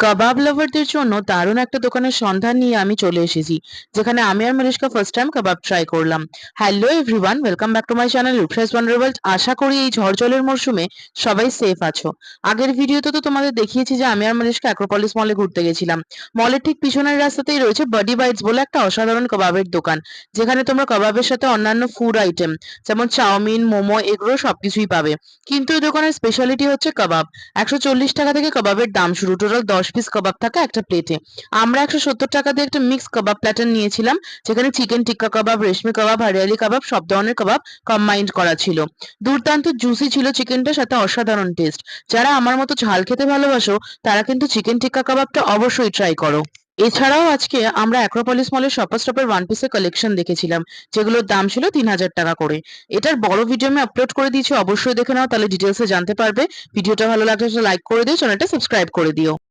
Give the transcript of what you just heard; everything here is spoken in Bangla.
কাবাব লাভারদের জন্য দারুণ একটা দোকানের সন্ধান নিয়ে আমি চলে এসেছি, যেখানে আমি আর Mariska first time kebab try করলাম। Hello everyone, welcome back to my channel Rupsa's wonder. আশা করি এই ঝড় জলের মরশুমে সবাই সেফ আছো। আগের ভিডিওতে তো তোমাদের দেখিয়েছি যে আমি আর মরিশকা অ্যাক্রোপলিস মলে ঘুরতে গেছিলাম। মলের ঠিক পিছনের রাস্তাতেই রয়েছে বাডি বাইটস বলে একটা অসাধারণ কাবাবের দোকান, যেখানে তোমরা কাবাবের সাথে অন্যান্য ফুড আইটেম যেমন চাউমিন, মোমো এগুলো সবকিছুই পাবে। কিন্তু এই দোকানের স্পেশালিটি হচ্ছে কাবাব। 140 টাকা থেকে কাবাবের দাম শুরু, টোটাল 10 পিস কাবাব থাকে একটা প্লেটে। আমরা 170 টাকা দিয়ে একটা মিক্স কাবাব প্ল্যাটার নিয়েছিলাম, যেখানে চিকেন টিক্কা কাবাব, রেশমি কাবাব, হরিয়ালি কাবাব সব ধরনের কাবাব কম্বাইন্ড করা ছিল। দুর্দান্ত জুসি ছিল চিকেনটা, সাথে অসাধারণ টেস্ট। যারা আমার মতো ঝাল খেতে ভালোবাসো তারা কিন্তু চিকেন টিক্কা কাবাবটা অবশ্যই ট্রাই করো। এছাড়াও আজকে আমরা অ্যাক্রোপলিস মলের শপার স্টপের ওয়ান পিসের কালেকশন দেখেছিলাম, যেগুলোর দাম ছিল 3000 টাকা করে। এটার বড় ভিডিও আমি আপলোড করে দিয়েছি, অবশ্যই দেখে নাও, তাহলে ডিটেলসে জানতে পারবে। ভিডিওটা ভালো লাগলে লাইক করে দিও, চ্যানেলটা সাবস্ক্রাইব করে দিও।